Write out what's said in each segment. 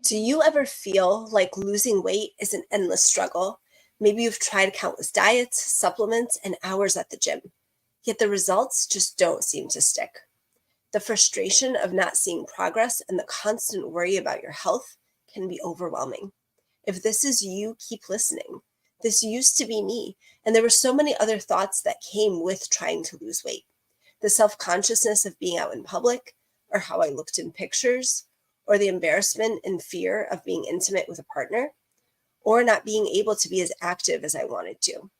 Do you ever feel like losing weight is an endless struggle? Maybe you've tried countless diets, supplements, and hours at the gym, yet the results just don't seem to stick. The frustration of not seeing progress and the constant worry about your health can be overwhelming. If this is you, keep listening. This used to be me, and there were so many other thoughts that came with trying to lose weight. The self-consciousness of being out in public, or how I looked in pictures, or the embarrassment and fear of being intimate with a partner, or not being able to be as active as I wanted to.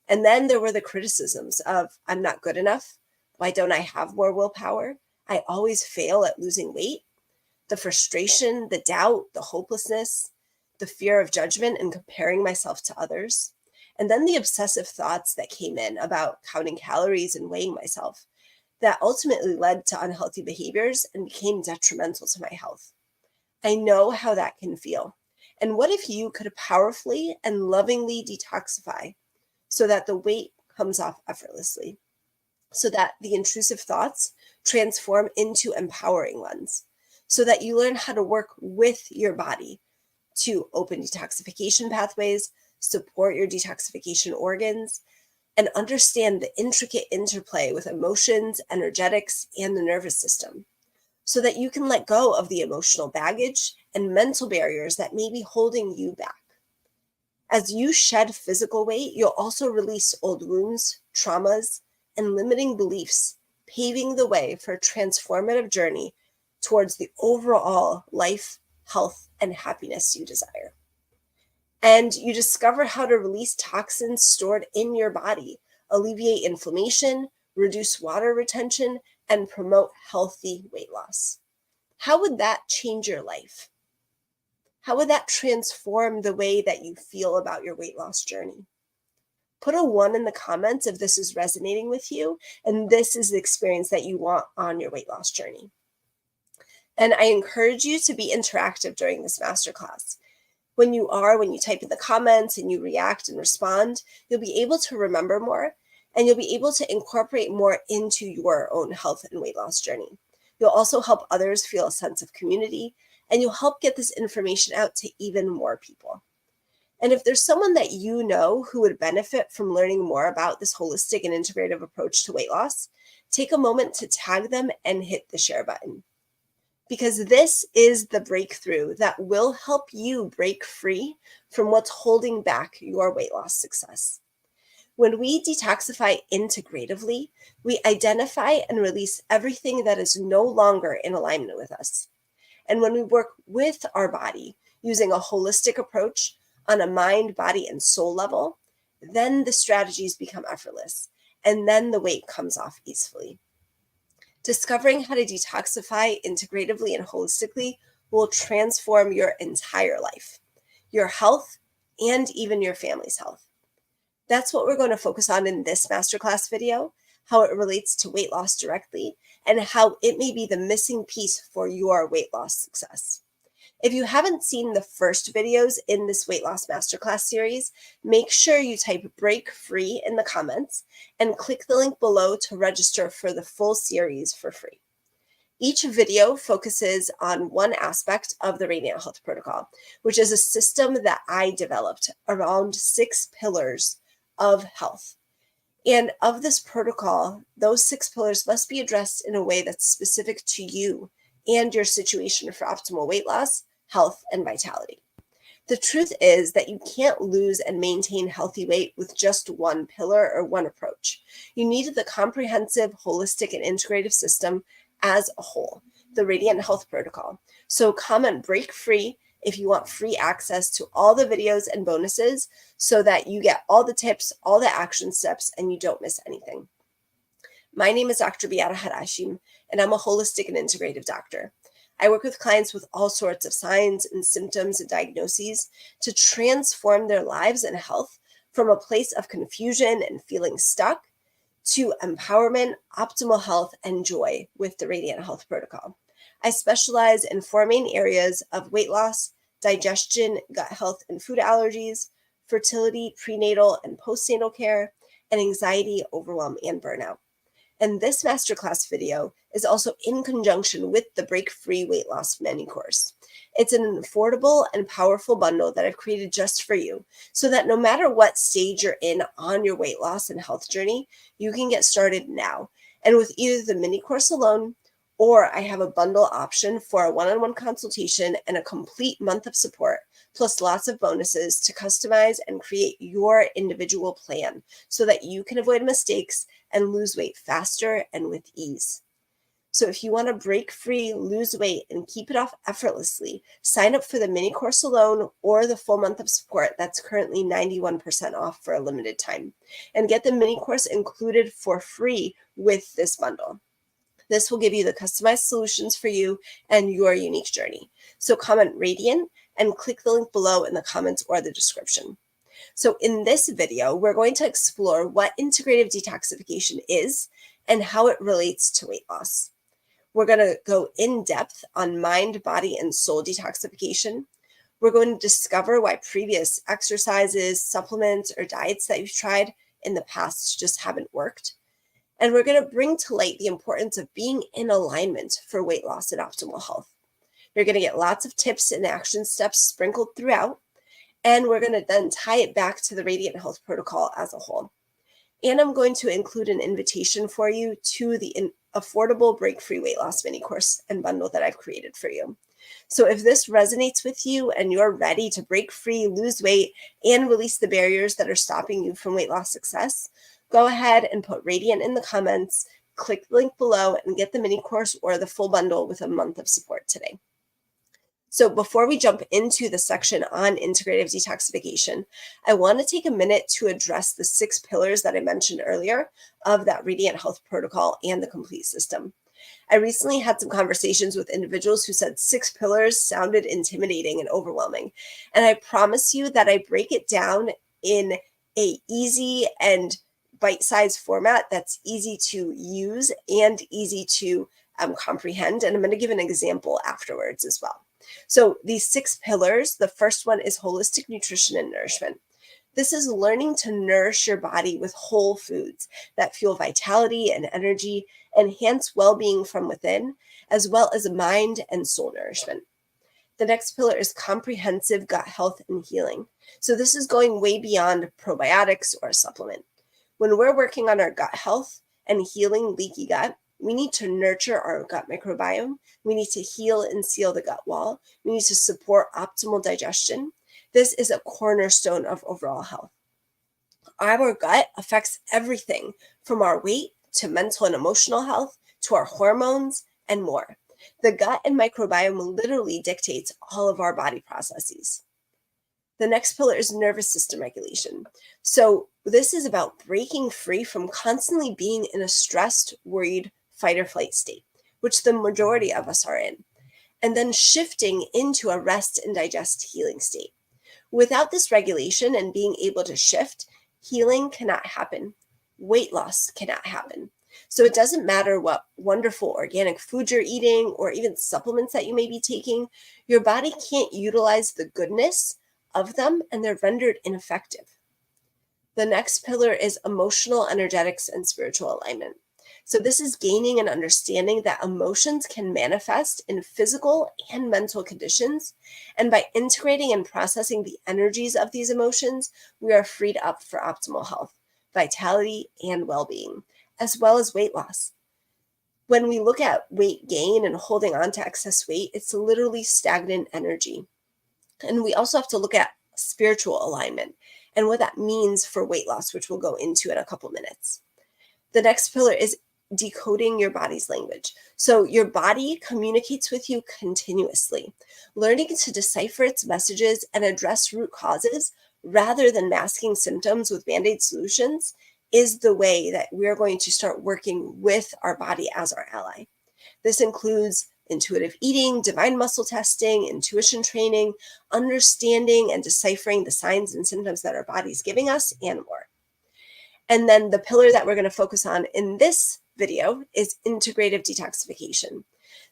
And then there were the criticisms of, I'm not good enough. Why don't I have more willpower? I always fail at losing weight. The frustration, the doubt, the hopelessness, the fear of judgment and comparing myself to others. And then the obsessive thoughts that came in about counting calories and weighing myself that ultimately led to unhealthy behaviors and became detrimental to my health. I know how that can feel. And what if you could powerfully and lovingly detoxify so that the weight comes off effortlessly, so that the intrusive thoughts transform into empowering ones, so that you learn how to work with your body to open detoxification pathways, support your detoxification organs, and understand the intricate interplay with emotions, energetics, and the nervous system, so that you can let go of the emotional baggage and mental barriers that may be holding you back. As you shed physical weight, you'll also release old wounds, traumas, and limiting beliefs, paving the way for a transformative journey towards the overall life, health, and happiness you desire. And you discover how to release toxins stored in your body, alleviate inflammation, reduce water retention, and promote healthy weight loss. How would that change your life? How would that transform the way that you feel about your weight loss journey? Put a 1 in the comments if this is resonating with you and this is the experience that you want on your weight loss journey. And I encourage you to be interactive during this masterclass. When you type in the comments and you react and respond, you'll be able to remember more and you'll be able to incorporate more into your own health and weight loss journey. You'll also help others feel a sense of community, and you'll help get this information out to even more people. And if there's someone that you know who would benefit from learning more about this holistic and integrative approach to weight loss, take a moment to tag them and hit the share button. Because this is the breakthrough that will help you break free from what's holding back your weight loss success. When we detoxify integratively, we identify and release everything that is no longer in alignment with us. And when we work with our body using a holistic approach on a mind, body, and soul level, then the strategies become effortless, and then the weight comes off easily. Discovering how to detoxify integratively and holistically will transform your entire life, your health, and even your family's health. That's what we're going to focus on in this masterclass video, how it relates to weight loss directly, and how it may be the missing piece for your weight loss success. If you haven't seen the first videos in this weight loss masterclass series, make sure you type break free in the comments and click the link below to register for the full series for free. Each video focuses on one aspect of the Radiant Health Protocol, which is a system that I developed around 6 pillars of health. And of this protocol, those 6 pillars must be addressed in a way that's specific to you and your situation for optimal weight loss, health, and vitality. The truth is that you can't lose and maintain healthy weight with just one pillar or one approach. You need the comprehensive, holistic, and integrative system as a whole, the Radiant Health Protocol. So comment break free if you want free access to all the videos and bonuses so that you get all the tips, all the action steps, and you don't miss anything. My name is Dr. Beata Hadashim, and I'm a holistic and integrative doctor. I work with clients with all sorts of signs and symptoms and diagnoses to transform their lives and health from a place of confusion and feeling stuck to empowerment, optimal health, and joy with the Radiant Health Protocol. I specialize in 4 main areas of weight loss, digestion, gut health, and food allergies, fertility, prenatal and postnatal care, and anxiety, overwhelm, and burnout. And this masterclass video is also in conjunction with the Break Free Weight Loss Mini Course. It's an affordable and powerful bundle that I've created just for you, so that no matter what stage you're in on your weight loss and health journey, you can get started now. And with either the mini course alone, or I have a bundle option for a one-on-one consultation and a complete month of support, plus lots of bonuses to customize and create your individual plan so that you can avoid mistakes and lose weight faster and with ease. So if you want to break free, lose weight, and keep it off effortlessly, sign up for the mini course alone or the full month of support that's currently 91% off for a limited time. And get the mini course included for free with this bundle. This will give you the customized solutions for you and your unique journey. So comment Radiant and click the link below in the comments or the description. So in this video, we're going to explore what integrative detoxification is and how it relates to weight loss. We're going to go in depth on mind, body, and soul detoxification. We're going to discover why previous exercises, supplements, or diets that you've tried in the past just haven't worked. And we're going to bring to light the importance of being in alignment for weight loss and optimal health. You're going to get lots of tips and action steps sprinkled throughout, and we're going to then tie it back to the Radiant Health Protocol as a whole. And I'm going to include an invitation for you to the affordable Break Free Weight Loss Mini Course and bundle that I've created for you. So if this resonates with you and you're ready to break free, lose weight, and release the barriers that are stopping you from weight loss success, go ahead and put Radiant in the comments, click the link below, and get the mini course or the full bundle with a month of support today. So before we jump into the section on integrative detoxification, I want to take a minute to address the 6 pillars that I mentioned earlier of that Radiant Health Protocol and the complete system. I recently had some conversations with individuals who said 6 pillars sounded intimidating and overwhelming. And I promise you that I break it down in a easy and bite-sized format that's easy to use and easy to comprehend. And I'm going to give an example afterwards as well. So these 6 pillars, the first one is holistic nutrition and nourishment. This is learning to nourish your body with whole foods that fuel vitality and energy, enhance well-being from within, as well as mind and soul nourishment. The next pillar is comprehensive gut health and healing. So this is going way beyond probiotics or a supplement. When we're working on our gut health and healing leaky gut, we need to nurture our gut microbiome. We need to heal and seal the gut wall. We need to support optimal digestion. This is a cornerstone of overall health. Our gut affects everything from our weight to mental and emotional health to our hormones and more. The gut and microbiome literally dictates all of our body processes. The next pillar is nervous system regulation. So this is about breaking free from constantly being in a stressed, worried, fight or flight state, which the majority of us are in, and then shifting into a rest and digest healing state. Without this regulation and being able to shift, healing cannot happen. Weight loss cannot happen. So it doesn't matter what wonderful organic food you're eating or even supplements that you may be taking, your body can't utilize the goodness of them and they're rendered ineffective. The next pillar is emotional, energetics, and spiritual alignment. So this is gaining an understanding that emotions can manifest in physical and mental conditions. And by integrating and processing the energies of these emotions, we are freed up for optimal health, vitality, and well-being, as well as weight loss. When we look at weight gain and holding on to excess weight, it's literally stagnant energy. And we also have to look at spiritual alignment and what that means for weight loss, which we'll go into in a couple minutes. The next pillar is decoding your body's language. So your body communicates with you continuously. Learning to decipher its messages and address root causes rather than masking symptoms with Band-Aid solutions is the way that we're going to start working with our body as our ally. This includes intuitive eating, divine muscle testing, intuition training, understanding and deciphering the signs and symptoms that our body's giving us, and more. And then the pillar that we're going to focus on in this video is integrative detoxification.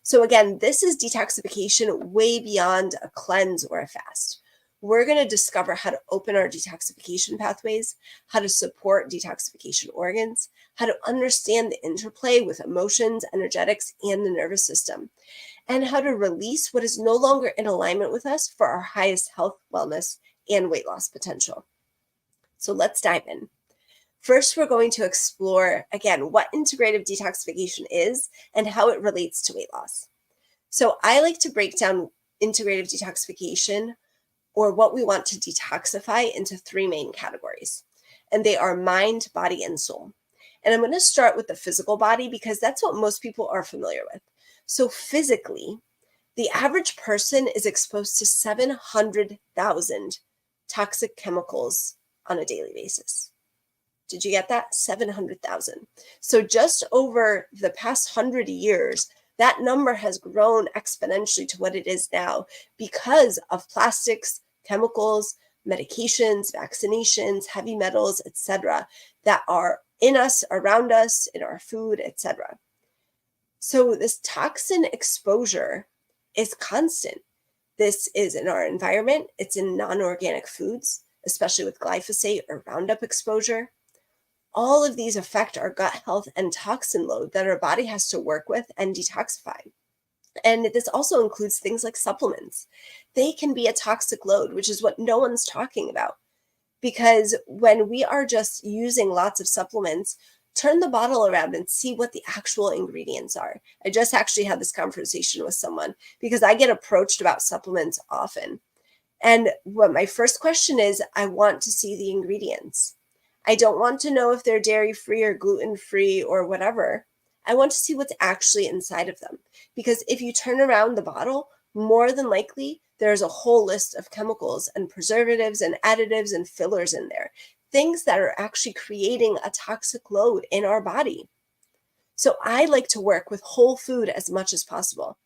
So again, this is detoxification way beyond a cleanse or a fast. we're going to discover how to open our detoxification pathways, how to support detoxification organs, how to understand the interplay with emotions, energetics, and the nervous system, and how to release what is no longer in alignment with us for our highest health, wellness, and weight loss potential. So let's dive in. First, we're going to explore, again, what integrative detoxification is and how it relates to weight loss. So I like to break down integrative detoxification, or what we want to detoxify, into three main categories. And they are mind, body, and soul. And I'm going to start with the physical body because that's what most people are familiar with. So physically, the average person is exposed to 700,000 toxic chemicals on a daily basis. Did you get that? 700,000. So just over the past 100 years, that number has grown exponentially to what it is now because of plastics, chemicals, medications, vaccinations, heavy metals, etc., that are in us, around us, in our food, etc. So this toxin exposure is constant. This is in our environment. It's in non-organic foods, especially with glyphosate or Roundup exposure. All of these affect our gut health and toxin load that our body has to work with and detoxify. And this also includes things like supplements. They can be a toxic load, which is what no one's talking about. Because when we are just using lots of supplements, turn the bottle around and see what the actual ingredients are. I just actually had this conversation with someone because I get approached about supplements often. And what my first question is, I want to see the ingredients. I don't want to know if they're dairy-free or gluten-free or whatever. I want to see what's actually inside of them. Because if you turn around the bottle, more than likely, there's a whole list of chemicals and preservatives and additives and fillers in there. Things that are actually creating a toxic load in our body. So I like to work with whole food as much as possible.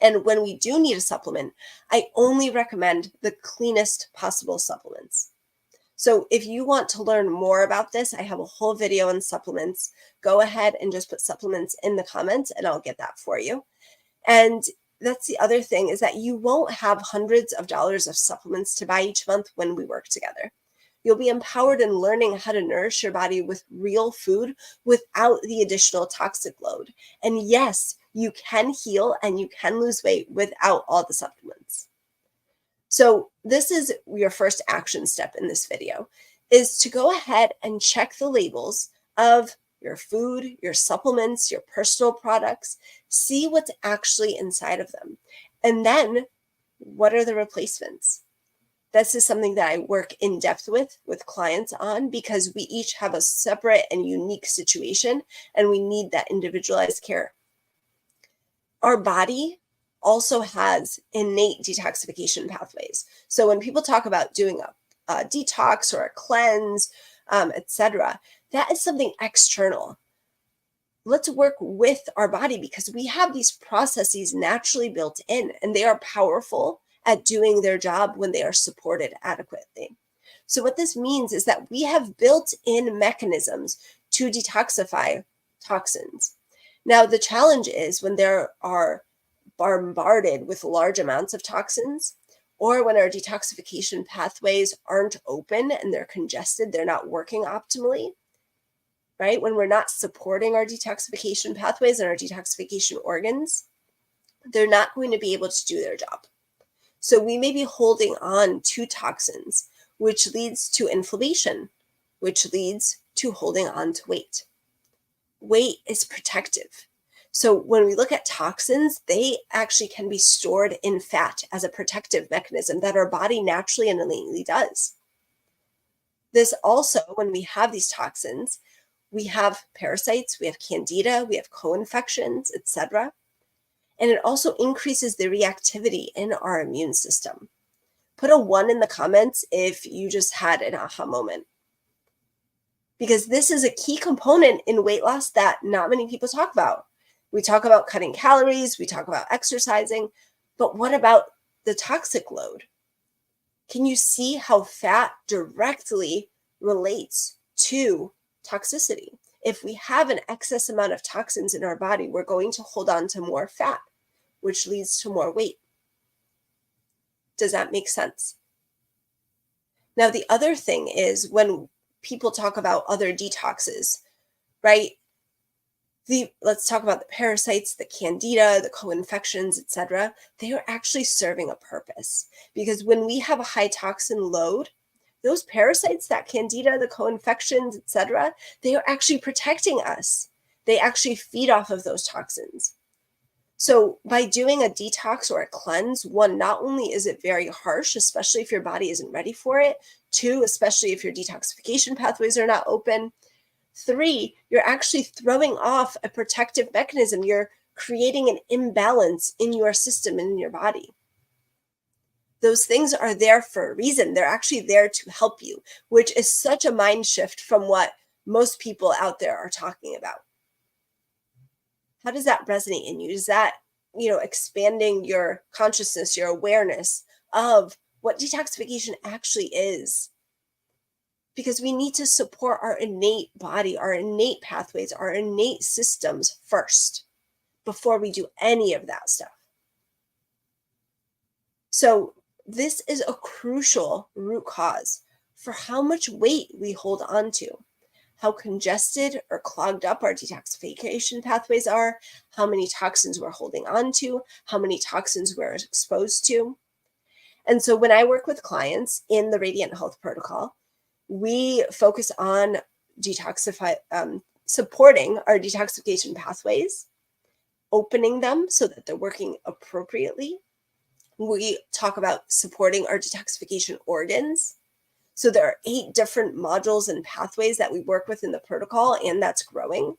And when we do need a supplement, I only recommend the cleanest possible supplements. So if you want to learn more about this, I have a whole video on supplements. Go ahead and just put supplements in the comments and I'll get that for you. And that's the other thing, is that you won't have hundreds of dollars of supplements to buy each month when we work together. You'll be empowered in learning how to nourish your body with real food without the additional toxic load. And yes, you can heal and you can lose weight without all the supplements. So this is your first action step in this video, is to go ahead and check the labels of your food, your supplements, your personal products, see what's actually inside of them. And then what are the replacements? This is something that I work in depth with clients on, because we each have a separate and unique situation and we need that individualized care. Our body also has innate detoxification pathways. So when people talk about doing a detox or a cleanse, etc., that is something external. Let's work with our body because we have these processes naturally built in, and they are powerful at doing their job when they are supported adequately. So what this means is that we have built-in mechanisms to detoxify toxins. Now, the challenge is when there are bombarded with large amounts of toxins, or when our detoxification pathways aren't open and they're congested, they're not working optimally, right? When we're not supporting our detoxification pathways and our detoxification organs, they're not going to be able to do their job. So we may be holding on to toxins, which leads to inflammation, which leads to holding on to weight. Weight is protective. So when we look at toxins, they actually can be stored in fat as a protective mechanism that our body naturally and innately does. This also, when we have these toxins, we have parasites, we have candida, we have co-infections, etc. And it also increases the reactivity in our immune system. Put a 1 in the comments if you just had an aha moment. Because this is a key component in weight loss that not many people talk about. We talk about cutting calories, we talk about exercising, but what about the toxic load? Can you see how fat directly relates to toxicity? If we have an excess amount of toxins in our body, we're going to hold on to more fat, which leads to more weight. Does that make sense? Now, the other thing is when people talk about other detoxes, right? Let's talk about the parasites, the candida, the co-infections, etc. They are actually serving a purpose, because when we have a high toxin load, those parasites, that candida, the co-infections, etc., they are actually protecting us. They actually feed off of those toxins. So by doing a detox or a cleanse, one, not only is it very harsh, especially if your body isn't ready for it. Two, especially if your detoxification pathways are not open. Three, you're actually throwing off a protective mechanism. You're creating an imbalance in your system and in your body. Those things are there for a reason. They're actually there to help you, which is such a mind shift from what most people out there are talking about. How does that resonate in you? Is that, expanding your consciousness, your awareness of what detoxification actually is? Because we need to support our innate body, our innate pathways, our innate systems first before we do any of that stuff. So this is a crucial root cause for how much weight we hold on to, how congested or clogged up our detoxification pathways are, how many toxins we're holding on to, how many toxins we're exposed to. And so when I work with clients in the Radiant Health Protocol, we focus on supporting our detoxification pathways, opening them so that they're working appropriately. We talk about supporting our detoxification organs. So there are 8 different modules and pathways that we work with in the protocol, and that's growing.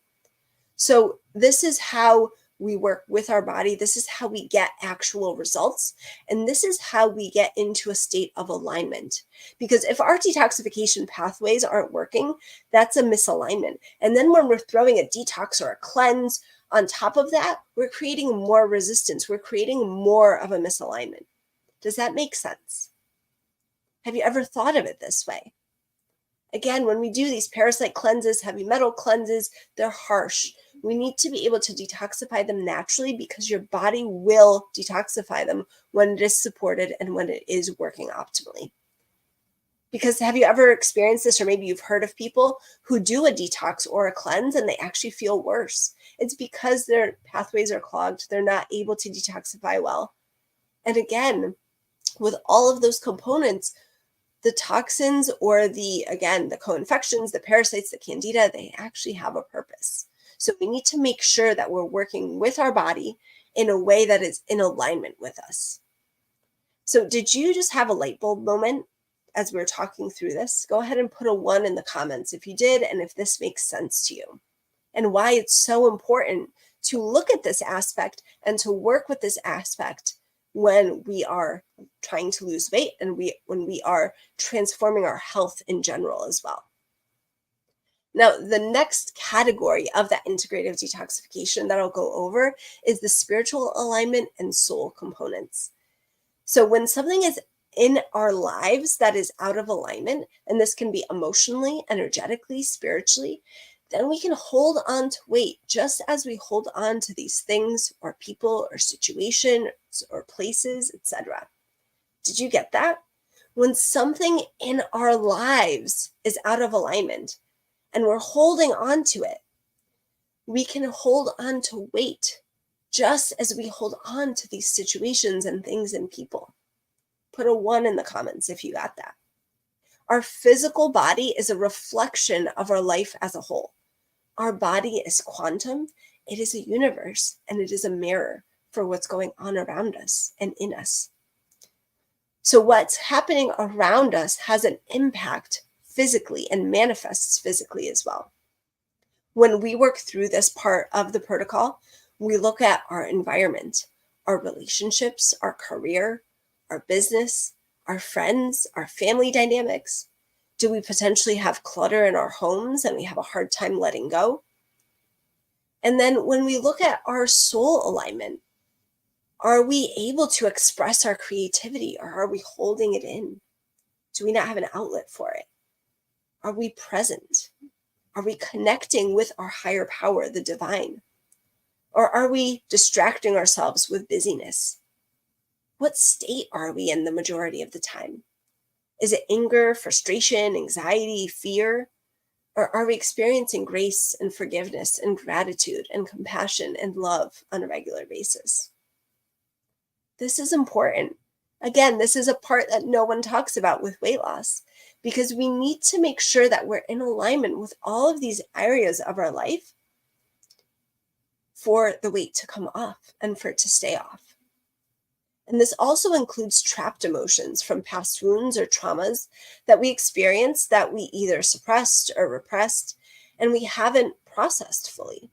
So this is how we work with our body. This is how we get actual results. And this is how we get into a state of alignment. Because if our detoxification pathways aren't working, that's a misalignment. And then when we're throwing a detox or a cleanse on top of that, we're creating more resistance. We're creating more of a misalignment. Does that make sense? Have you ever thought of it this way? Again, when we do these parasite cleanses, heavy metal cleanses, they're harsh. We need to be able to detoxify them naturally, because your body will detoxify them when it is supported and when it is working optimally. Because have you ever experienced this, or maybe you've heard of people who do a detox or a cleanse and they actually feel worse? It's because their pathways are clogged. They're not able to detoxify well. And again, with all of those components, the toxins or the co-infections, the parasites, the candida, they actually have a purpose. So we need to make sure that we're working with our body in a way that is in alignment with us. So did you just have a light bulb moment as we were talking through this? Go ahead and put a 1 in the comments if you did, and if this makes sense to you, and why it's so important to look at this aspect and to work with this aspect when we are trying to lose weight and when we are transforming our health in general as well. Now, the next category of that integrative detoxification that I'll go over is the spiritual alignment and soul components. So when something is in our lives that is out of alignment, and this can be emotionally, energetically, spiritually, then we can hold on to weight, just as we hold on to these things or people or situations or places, etc. Did you get that? When something in our lives is out of alignment and we're holding on to it, we can hold on to weight, just as we hold on to these situations and things and people. Put a 1 in the comments if you got that. Our physical body is a reflection of our life as a whole. Our body is quantum, it is a universe, and it is a mirror for what's going on around us and in us. So what's happening around us has an impact physically and manifests physically as well. When we work through this part of the protocol, we look at our environment, our relationships, our career, our business, our friends, our family dynamics. Do we potentially have clutter in our homes and we have a hard time letting go? And then when we look at our soul alignment, are we able to express our creativity, or are we holding it in? Do we not have an outlet for it? Are we present? Are we connecting with our higher power, the divine? Or are we distracting ourselves with busyness? What state are we in the majority of the time? Is it anger, frustration, anxiety, fear? Or are we experiencing grace and forgiveness and gratitude and compassion and love on a regular basis? This is important. Again, this is a part that no one talks about with weight loss because we need to make sure that we're in alignment with all of these areas of our life for the weight to come off and for it to stay off. And this also includes trapped emotions from past wounds or traumas that we experienced that we either suppressed or repressed and we haven't processed fully.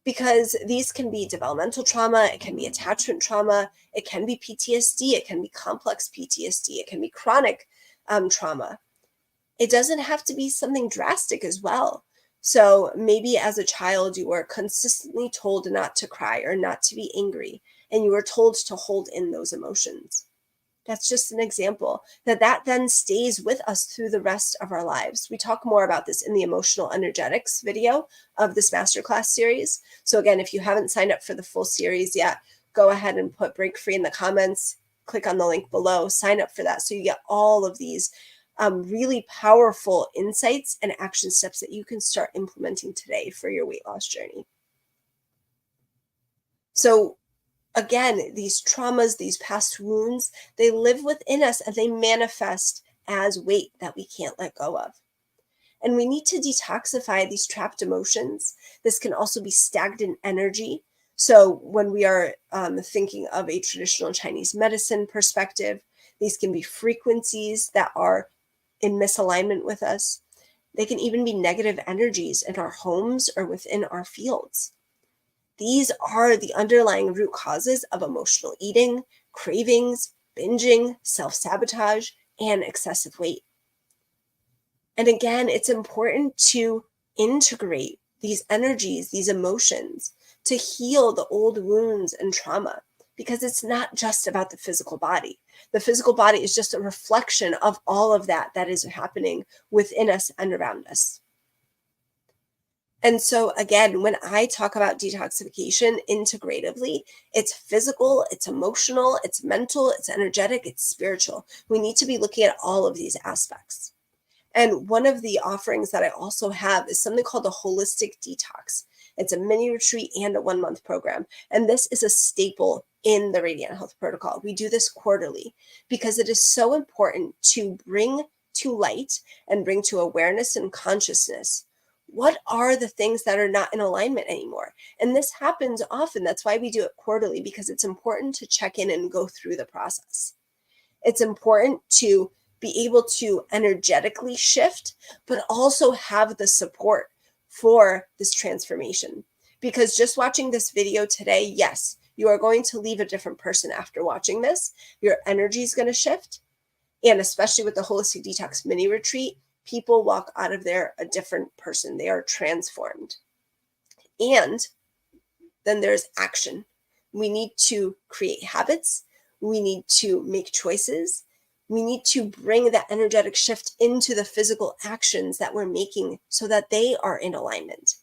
Because these can be developmental trauma, it can be attachment trauma, it can be PTSD, it can be complex PTSD, it can be chronic trauma. It doesn't have to be something drastic as well. So maybe as a child, you were consistently told not to cry or not to be angry, and you were told to hold in those emotions. That's just an example that then stays with us through the rest of our lives. We talk more about this in the emotional energetics video of this masterclass series. So again, if you haven't signed up for the full series yet, go ahead and put break free in the comments, click on the link below, sign up for that. So you get all of these really powerful insights and action steps that you can start implementing today for your weight loss journey. So again, these traumas, these past wounds, they live within us and they manifest as weight that we can't let go of. And we need to detoxify these trapped emotions. This can also be stagnant energy. So when we are thinking of a traditional Chinese medicine perspective, these can be frequencies that are in misalignment with us. They can even be negative energies in our homes or within our fields. These are the underlying root causes of emotional eating, cravings, binging, self-sabotage, and excessive weight. And again, it's important to integrate these energies, these emotions, to heal the old wounds and trauma, because it's not just about the physical body. The physical body is just a reflection of all of that is happening within us and around us. And so again, when I talk about detoxification integratively, it's physical, it's emotional, it's mental, it's energetic, it's spiritual. We need to be looking at all of these aspects. And one of the offerings that I also have is something called a holistic detox. It's a mini retreat and a 1-month program. And this is a staple in the Radiant Health Protocol. We do this quarterly because it is so important to bring to light and bring to awareness and consciousness what are the things that are not in alignment anymore. And this happens often. That's why we do it quarterly, because it's important to check in and go through the process. It's important to be able to energetically shift, but also have the support for this transformation. Because just watching this video today, yes, you are going to leave a different person after watching this. Your energy is going to shift. And especially with the Holistic Detox mini retreat, people walk out of there a different person. They are transformed. And then there's action. We need to create habits. We need to make choices. We need to bring that energetic shift into the physical actions that we're making so that they are in alignment.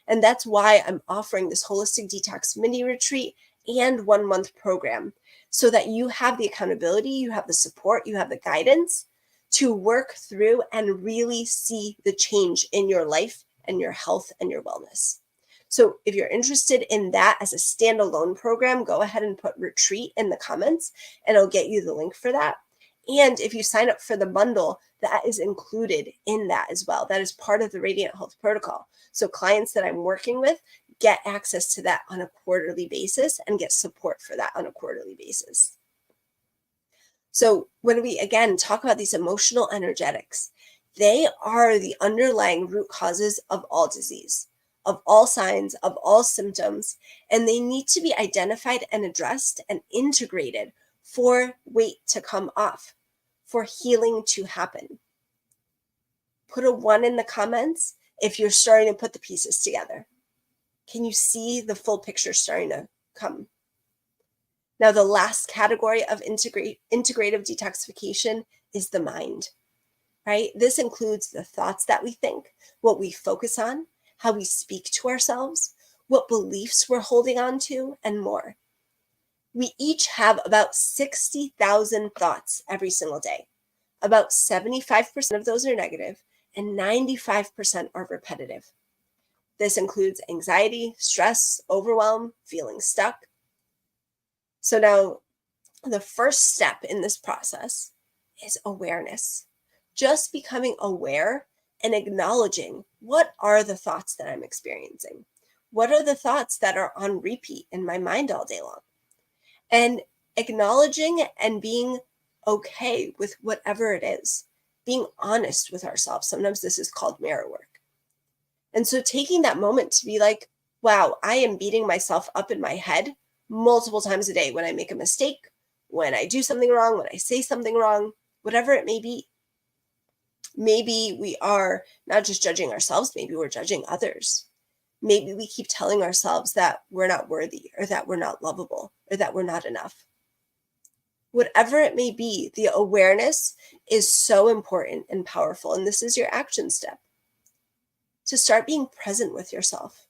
And that's why I'm offering this Holistic Detox mini retreat and 1-month program, so that you have the accountability, you have the support, you have the guidance to work through and really see the change in your life and your health and your wellness. So if you're interested in that as a standalone program, go ahead and put retreat in the comments and I'll get you the link for that. And if you sign up for the bundle, that is included in that as well. That is part of the Radiant Health Protocol. So clients that I'm working with get access to that on a quarterly basis and get support for that on a quarterly basis. So when we, again, talk about these emotional energetics, they are the underlying root causes of all disease, of all signs, of all symptoms, and they need to be identified and addressed and integrated for weight to come off, for healing to happen. Put a 1 in the comments if you're starting to put the pieces together. Can you see the full picture starting to come? Now, the last category of integrative detoxification is the mind, right? This includes the thoughts that we think, what we focus on, how we speak to ourselves, what beliefs we're holding on to, and more. We each have about 60,000 thoughts every single day. About 75% of those are negative, and 95% are repetitive. This includes anxiety, stress, overwhelm, feeling stuck. So now, the first step in this process is awareness. Just becoming aware and acknowledging, what are the thoughts that I'm experiencing? What are the thoughts that are on repeat in my mind all day long? And acknowledging and being okay with whatever it is, being honest with ourselves. Sometimes this is called mirror work. And so taking that moment to be like, wow, I am beating myself up in my head multiple times a day when I make a mistake, when I do something wrong, when I say something wrong, whatever it may be. Maybe we are not just judging ourselves, maybe we're judging others. Maybe we keep telling ourselves that we're not worthy, or that we're not lovable, or that we're not enough. Whatever it may be, the awareness is so important and powerful. And this is your action step. To start being present with yourself,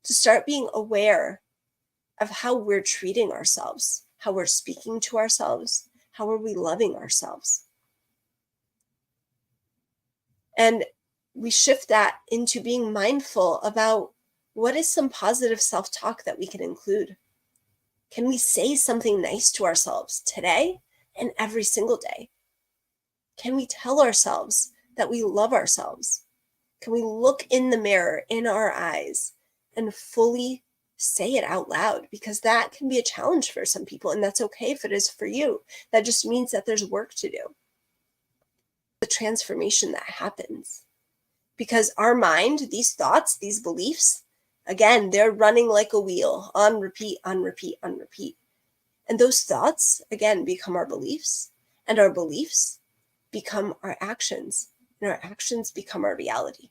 to start being aware of how we're treating ourselves, how we're speaking to ourselves, how are we loving ourselves. And we shift that into being mindful about what is some positive self-talk that we can include. Can we say something nice to ourselves today and every single day? Can we tell ourselves that we love ourselves? Can we look in the mirror in our eyes and fully say it out loud? Because that can be a challenge for some people, and that's okay if it is for you. That just means that there's work to do. The transformation that happens. Because our mind, these thoughts, these beliefs, again, they're running like a wheel, on repeat, on repeat, on repeat. And those thoughts, again, become our beliefs, and our beliefs become our actions, and our actions become our reality.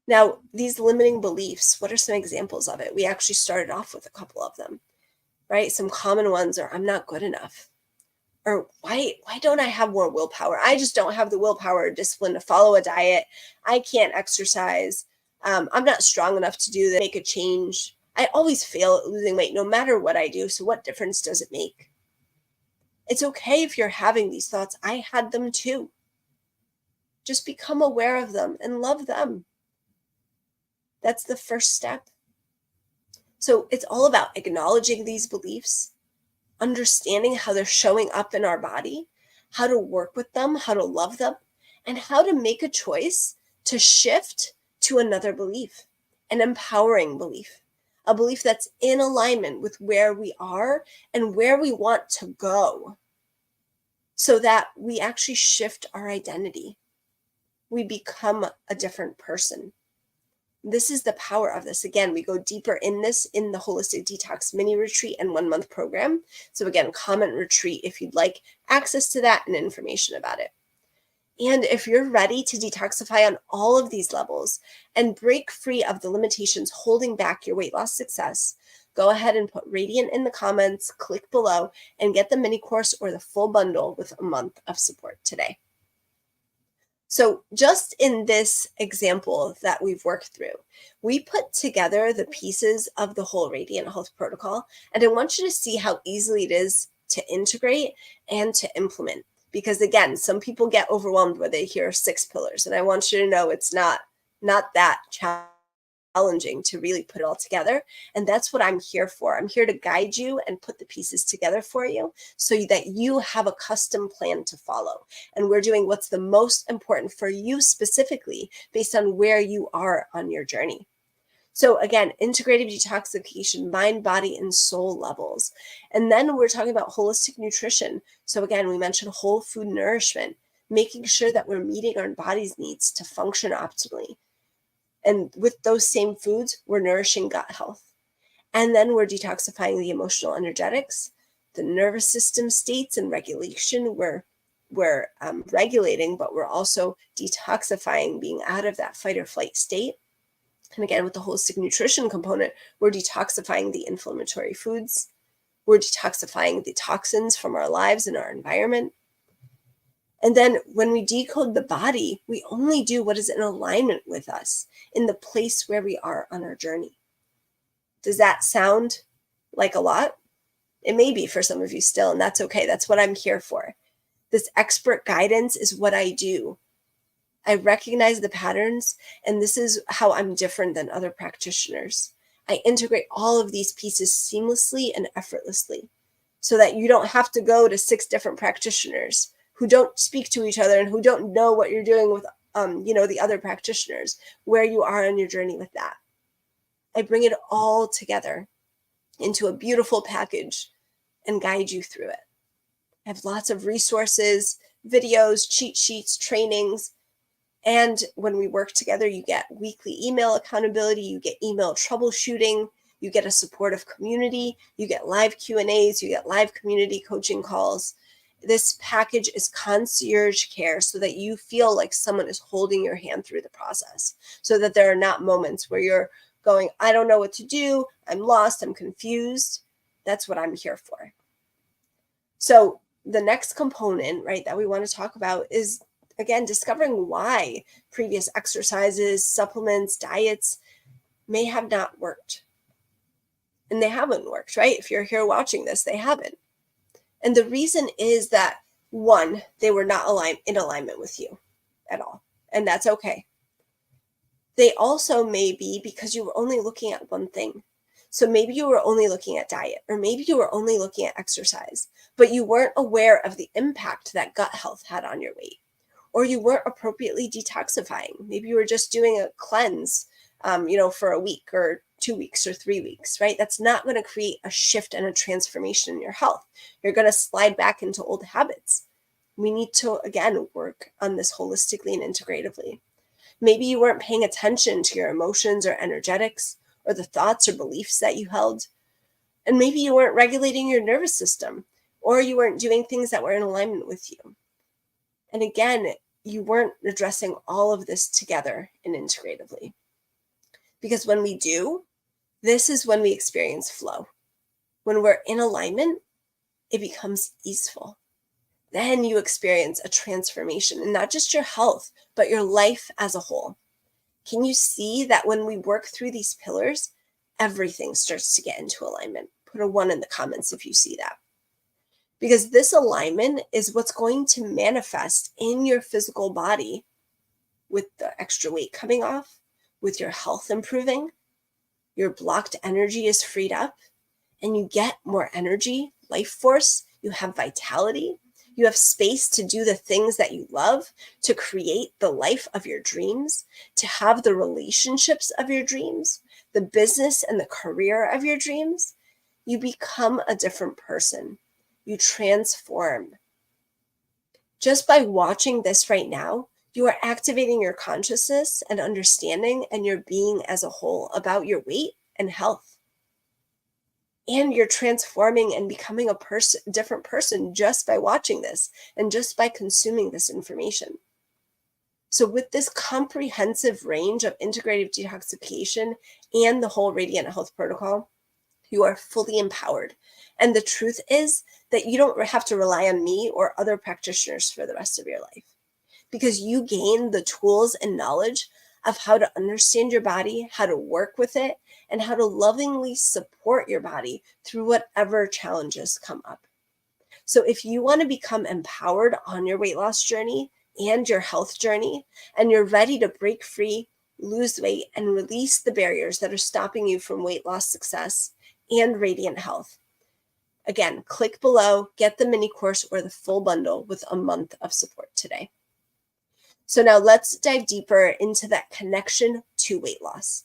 Now, these limiting beliefs, what are some examples of it? We actually started off with a couple of them, right? Some common ones are, I'm not good enough. Or why don't I have more willpower? I just don't have the willpower or discipline to follow a diet. I can't exercise. I'm not strong enough to do that, make a change. I always fail at losing weight no matter what I do. So what difference does it make? It's okay if you're having these thoughts. I had them too. Just become aware of them and love them. That's the first step. So it's all about acknowledging these beliefs, understanding how they're showing up in our body, how to work with them, how to love them, and how to make a choice to shift to another belief, an empowering belief, a belief that's in alignment with where we are and where we want to go, so that we actually shift our identity. We become a different person. This is the power of this. Again, we go deeper in this in the Holistic Detox mini retreat and 1 month program. So again, comment retreat if you'd like access to that and information about it. And if you're ready to detoxify on all of these levels and break free of the limitations holding back your weight loss success, go ahead and put Radiant in the comments, click below, and get the mini course or the full bundle with a month of support today. So just in this example that we've worked through, we put together the pieces of the whole Radiant Health Protocol, and I want you to see how easily it is to integrate and to implement. Because again, some people get overwhelmed when they hear 6 pillars, and I want you to know it's not that challenging to really put it all together. And that's what I'm here for. I'm here to guide you and put the pieces together for you so that you have a custom plan to follow. And we're doing what's the most important for you specifically based on where you are on your journey. So again, integrative detoxification, mind, body, and soul levels. And then we're talking about holistic nutrition. So again, we mentioned whole food nourishment, making sure that we're meeting our body's needs to function optimally. And with those same foods, we're nourishing gut health. And then we're detoxifying the emotional energetics, the nervous system states and regulation. We're regulating, but we're also detoxifying, being out of that fight or flight state. And again, with the holistic nutrition component, we're detoxifying the inflammatory foods. We're detoxifying the toxins from our lives and our environment. And then when we decode the body, we only do what is in alignment with us in the place where we are on our journey. Does that sound like a lot? It may be for some of you still, and that's okay. That's what I'm here for. This expert guidance is what I do. I recognize the patterns, and this is how I'm different than other practitioners. I integrate all of these pieces seamlessly and effortlessly so that you don't have to go to 6 different practitioners who don't speak to each other and who don't know what you're doing with the other practitioners, where you are on your journey with that. I bring it all together into a beautiful package and guide you through it. I have lots of resources, videos, cheat sheets, trainings. And when we work together, you get weekly email accountability, you get email troubleshooting, you get a supportive community, you get live Q&As, you get live community coaching calls. This package is concierge care so that you feel like someone is holding your hand through the process, so that there are not moments where you're going, I don't know what to do, I'm lost, I'm confused. That's what I'm here for. So the next component, right, that we want to talk about is, again, discovering why previous exercises, supplements, diets may have not worked. And they haven't worked, right? If you're here watching this, they haven't. And the reason is that, one, they were not in alignment with you at all. And that's okay. They also may be because you were only looking at one thing. So maybe you were only looking at diet, or maybe you were only looking at exercise, but you weren't aware of the impact that gut health had on your weight, or you weren't appropriately detoxifying. Maybe you were just doing a cleanse, for a week or 2 weeks or 3 weeks, right? That's not going to create a shift and a transformation in your health. You're going to slide back into old habits. We need to, again, work on this holistically and integratively. Maybe you weren't paying attention to your emotions or energetics, or the thoughts or beliefs that you held. And maybe you weren't regulating your nervous system, or you weren't doing things that were in alignment with you. And again, you weren't addressing all of this together and integratively. Because when we do, this is when we experience flow. When we're in alignment, it becomes easeful. Then you experience a transformation in not just your health, but your life as a whole. Can you see that when we work through these pillars, everything starts to get into alignment? Put a 1 in the comments if you see that. Because this alignment is what's going to manifest in your physical body, with the extra weight coming off, with your health improving, your blocked energy is freed up, and you get more energy, life force, you have vitality, you have space to do the things that you love, to create the life of your dreams, to have the relationships of your dreams, the business and the career of your dreams. You become a different person. You transform. Just by watching this right now, you are activating your consciousness and understanding and your being as a whole about your weight and health. And you're transforming and becoming a different person just by watching this and just by consuming this information. So with this comprehensive range of integrative detoxification and the whole Radiant Health Protocol, you are fully empowered. And the truth is that you don't have to rely on me or other practitioners for the rest of your life, because you gain the tools and knowledge of how to understand your body, how to work with it, and how to lovingly support your body through whatever challenges come up. So if you want to become empowered on your weight loss journey and your health journey, and you're ready to break free, lose weight, and release the barriers that are stopping you from weight loss success and radiant health, again, click below, get the mini course or the full bundle with a month of support today. So now let's dive deeper into that connection to weight loss,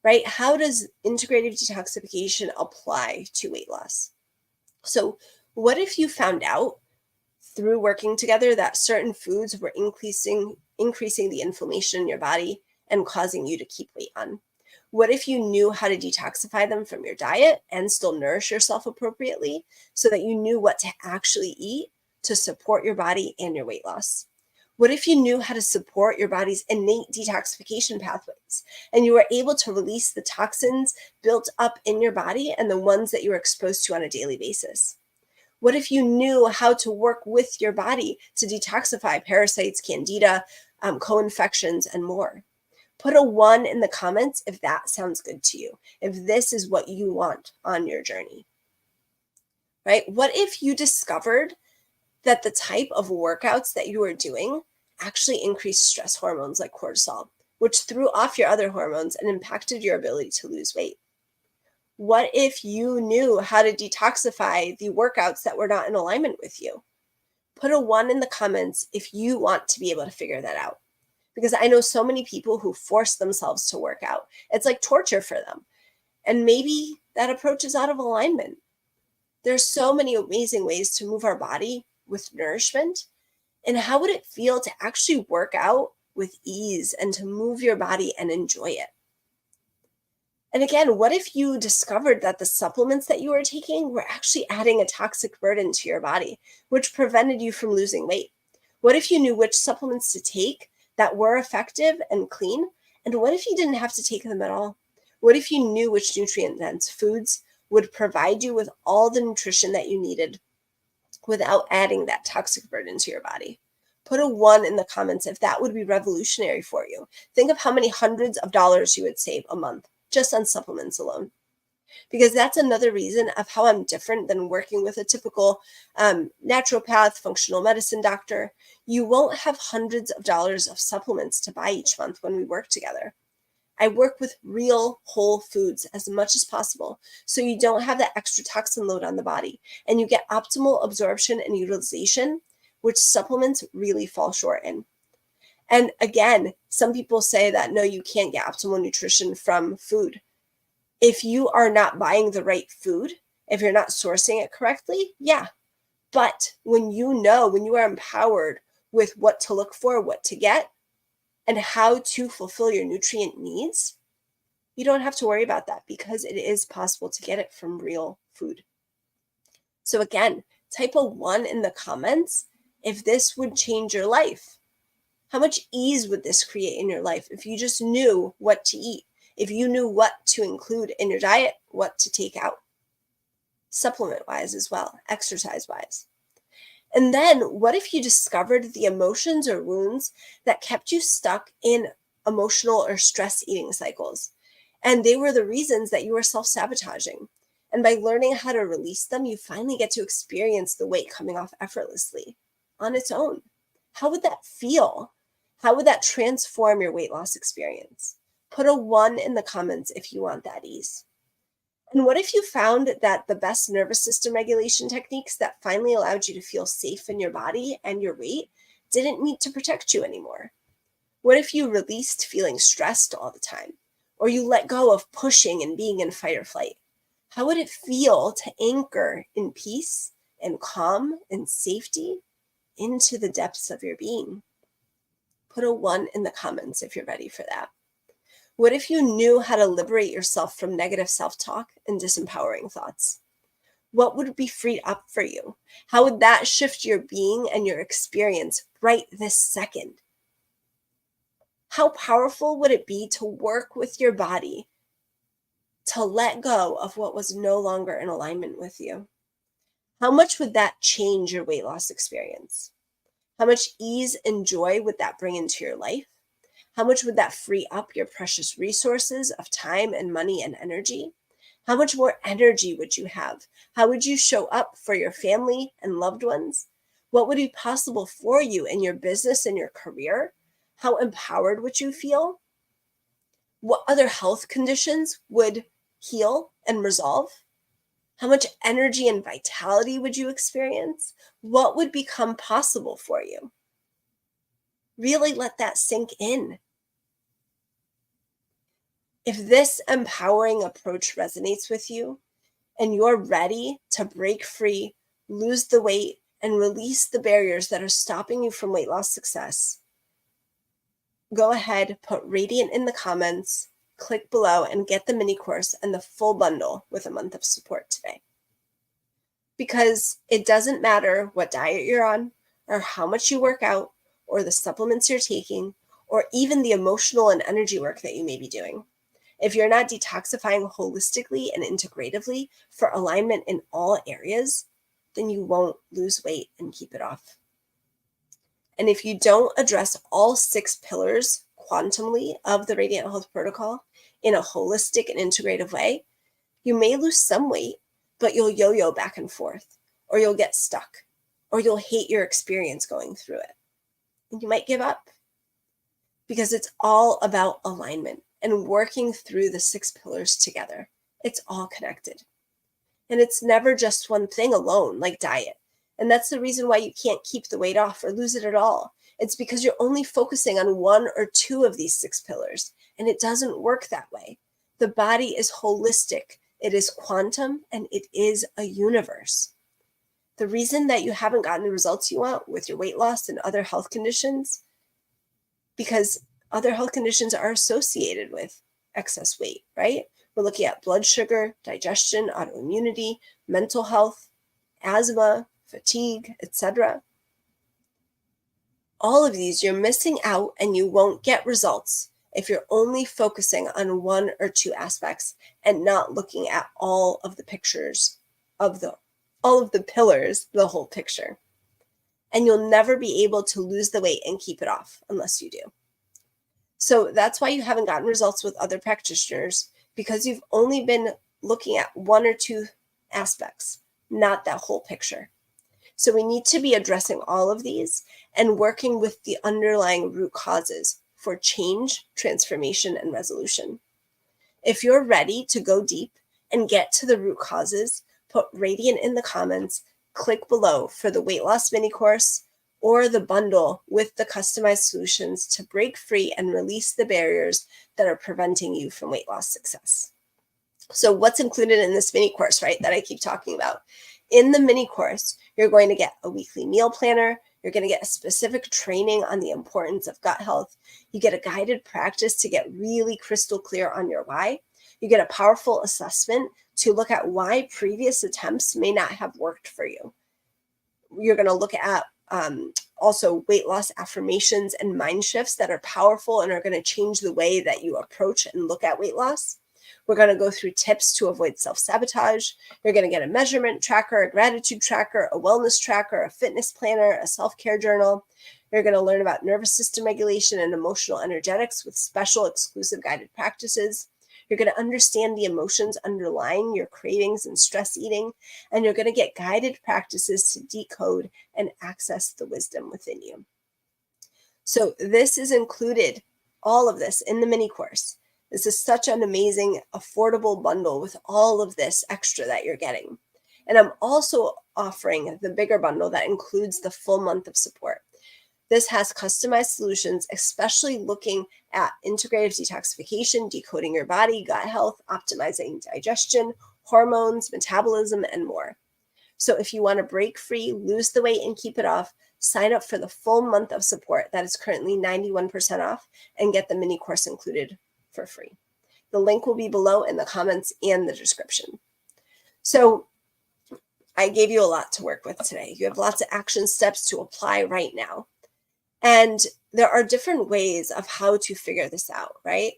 right? How does integrative detoxification apply to weight loss? So what if you found out through working together that certain foods were increasing the inflammation in your body and causing you to keep weight on? What if you knew how to detoxify them from your diet and still nourish yourself appropriately, so that you knew what to actually eat to support your body and your weight loss? What if you knew how to support your body's innate detoxification pathways, and you were able to release the toxins built up in your body and the ones that you were exposed to on a daily basis? What if you knew how to work with your body to detoxify parasites, candida, co-infections, and more? Put a 1 in the comments if that sounds good to you, if this is what you want on your journey, right? What if you discovered that the type of workouts that you were doing actually increased stress hormones like cortisol, which threw off your other hormones and impacted your ability to lose weight? What if you knew how to detoxify the workouts that were not in alignment with you? Put a 1 in the comments if you want to be able to figure that out. Because I know so many people who force themselves to work out. It's like torture for them. And maybe that approach is out of alignment. There's so many amazing ways to move our body with nourishment. And how would it feel to actually work out with ease and to move your body and enjoy it? And again, what if you discovered that the supplements that you were taking were actually adding a toxic burden to your body, which prevented you from losing weight? What if you knew which supplements to take that were effective and clean? And what if you didn't have to take them at all? What if you knew which nutrient-dense foods would provide you with all the nutrition that you needed without adding that toxic burden to your body? Put a 1 in the comments if that would be revolutionary for you. Think of how many hundreds of dollars you would save a month just on supplements alone. Because that's another reason of how I'm different than working with a typical naturopath, functional medicine doctor. You won't have hundreds of dollars of supplements to buy each month when we work together. I work with real whole foods as much as possible, so you don't have that extra toxin load on the body, and you get optimal absorption and utilization, which supplements really fall short in. And again, some people say that, no, you can't get optimal nutrition from food. If you are not buying the right food, if you're not sourcing it correctly, yeah. But when you are empowered with what to look for, what to get, and how to fulfill your nutrient needs, you don't have to worry about that because it is possible to get it from real food. So again, type a 1 in the comments if this would change your life. How much ease would this create in your life if you just knew what to eat, if you knew what to include in your diet, what to take out, supplement-wise as well, exercise-wise? And then what if you discovered the emotions or wounds that kept you stuck in emotional or stress eating cycles? And they were the reasons that you were self-sabotaging. And by learning how to release them, you finally get to experience the weight coming off effortlessly on its own. How would that feel? How would that transform your weight loss experience? Put a 1 in the comments if you want that ease. And what if you found that the best nervous system regulation techniques that finally allowed you to feel safe in your body and your weight didn't need to protect you anymore? What if you released feeling stressed all the time, or you let go of pushing and being in fight or flight? How would it feel to anchor in peace and calm and safety into the depths of your being? Put a 1 in the comments if you're ready for that. What if you knew how to liberate yourself from negative self-talk and disempowering thoughts? What would be freed up for you? How would that shift your being and your experience right this second? How powerful would it be to work with your body to let go of what was no longer in alignment with you? How much would that change your weight loss experience? How much ease and joy would that bring into your life? How much would that free up your precious resources of time and money and energy? How much more energy would you have? How would you show up for your family and loved ones? What would be possible for you in your business and your career? How empowered would you feel? What other health conditions would heal and resolve? How much energy and vitality would you experience? What would become possible for you? Really let that sink in. If this empowering approach resonates with you and you're ready to break free, lose the weight, and release the barriers that are stopping you from weight loss success, go ahead, put Radiant in the comments, click below, and get the mini course and the full bundle with a month of support today. Because it doesn't matter what diet you're on, or how much you work out, or the supplements you're taking, or even the emotional and energy work that you may be doing. If you're not detoxifying holistically and integratively for alignment in all areas, then you won't lose weight and keep it off. And if you don't address all 6 pillars quantumly of the Radiant Health Protocol in a holistic and integrative way, you may lose some weight, but you'll yo-yo back and forth, or you'll get stuck. or you'll hate your experience going through it. And you might give up, because it's all about alignment and working through the 6 pillars together. It's all connected. And it's never just one thing alone, like diet. And that's the reason why you can't keep the weight off or lose it at all. It's because you're only focusing on 1 or 2 of these 6 pillars, and it doesn't work that way. The body is holistic, it is quantum, and it is a universe. The reason that you haven't gotten the results you want with your weight loss and other health conditions, because other health conditions are associated with excess weight, right? We're looking at blood sugar, digestion, autoimmunity, mental health, asthma, fatigue, etc. All of these you're missing out, and you won't get results if you're only focusing on 1 or 2 aspects and not looking at all of the pictures of all of the pillars, the whole picture. And you'll never be able to lose the weight and keep it off unless you do. So that's why you haven't gotten results with other practitioners, because you've only been looking at 1 or 2 aspects, not that whole picture. So we need to be addressing all of these and working with the underlying root causes for change, transformation, and resolution. If you're ready to go deep and get to the root causes, put radiant in the comments, click below for the weight loss mini course or the bundle with the customized solutions to break free and release the barriers that are preventing you from weight loss success. So what's included in this mini course, right, that I keep talking about? In the mini course, you're going to get a weekly meal planner. You're going to get a specific training on the importance of gut health. You get a guided practice to get really crystal clear on your why. You get a powerful assessment to look at why previous attempts may not have worked for you. You're going to look at also weight loss affirmations and mind shifts that are powerful and are going to change the way that you approach and look at weight loss. We're going to go through tips to avoid self-sabotage. You're going to get a measurement tracker, a gratitude tracker, a wellness tracker, a fitness planner, a self-care journal. You're going to learn about nervous system regulation and emotional energetics with special exclusive guided practices. You're going to understand the emotions underlying your cravings and stress eating, and you're going to get guided practices to decode and access the wisdom within you. So this is included, all of this, in the mini course. This is such an amazing, affordable bundle with all of this extra that you're getting. And I'm also offering the bigger bundle that includes the full month of support. This has customized solutions, especially looking at integrative detoxification, decoding your body, gut health, optimizing digestion, hormones, metabolism, and more. So if you want to break free, lose the weight, and keep it off, sign up for the full month of support that is currently 91% off and get the mini course included for free. The link will be below in the comments and the description. So I gave you a lot to work with today. You have lots of action steps to apply right now. And there are different ways of how to figure this out, right?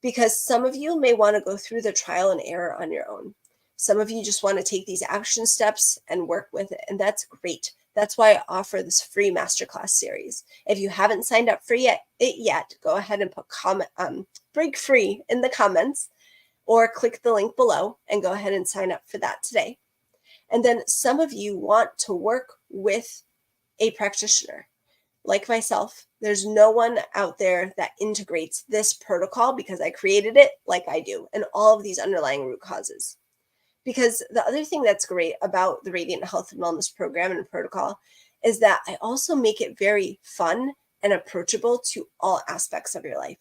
Because some of you may want to go through the trial and error on your own. Some of you just want to take these action steps and work with it, and that's great. That's why I offer this free masterclass series. If you haven't signed up for it yet, go ahead and put break free in the comments, or click the link below and go ahead and sign up for that today. And then some of you want to work with a practitioner. Like myself, there's no one out there that integrates this protocol, because I created it like I do, and all of these underlying root causes. Because the other thing that's great about the Radiant Health and Wellness program and protocol is that I also make it very fun and approachable to all aspects of your life.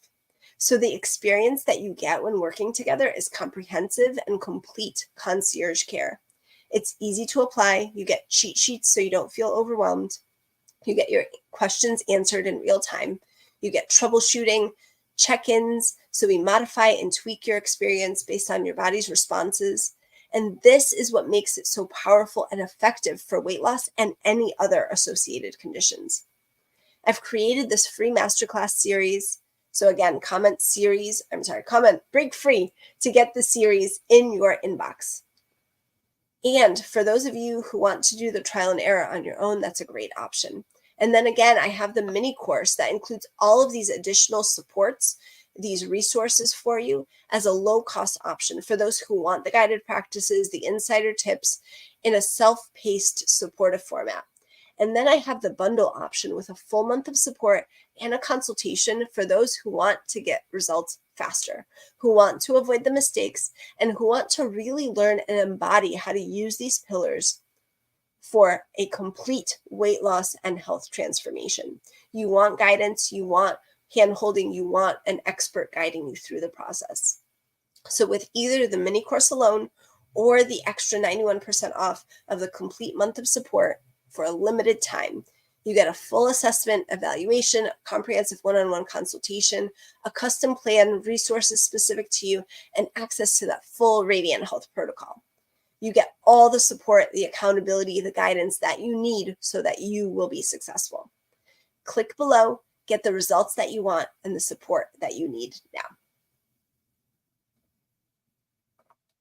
So the experience that you get when working together is comprehensive and complete concierge care. It's easy to apply. You get cheat sheets so you don't feel overwhelmed. You get your questions answered in real time. You get troubleshooting, check-ins, so we modify and tweak your experience based on your body's responses. And this is what makes it so powerful and effective for weight loss and any other associated conditions. I've created this free masterclass series. So again, comment break free to get the series in your inbox. And for those of you who want to do the trial and error on your own, that's a great option. And then again, I have the mini course that includes all of these additional supports, these resources for you as a low-cost option for those who want the guided practices, the insider tips in a self-paced supportive format. And then I have the bundle option with a full month of support and a consultation for those who want to get results faster, who want to avoid the mistakes, and who want to really learn and embody how to use these pillars for a complete weight loss and health transformation. You want guidance, you want hand-holding, you want an expert guiding you through the process. So with either the mini course alone or the extra 91% off of the complete month of support for a limited time, you get a full assessment, evaluation, a comprehensive one-on-one consultation, a custom plan, resources specific to you, and access to that full Radiant Health protocol. You get all the support, the accountability, the guidance that you need so that you will be successful. Click below, get the results that you want and the support that you need now.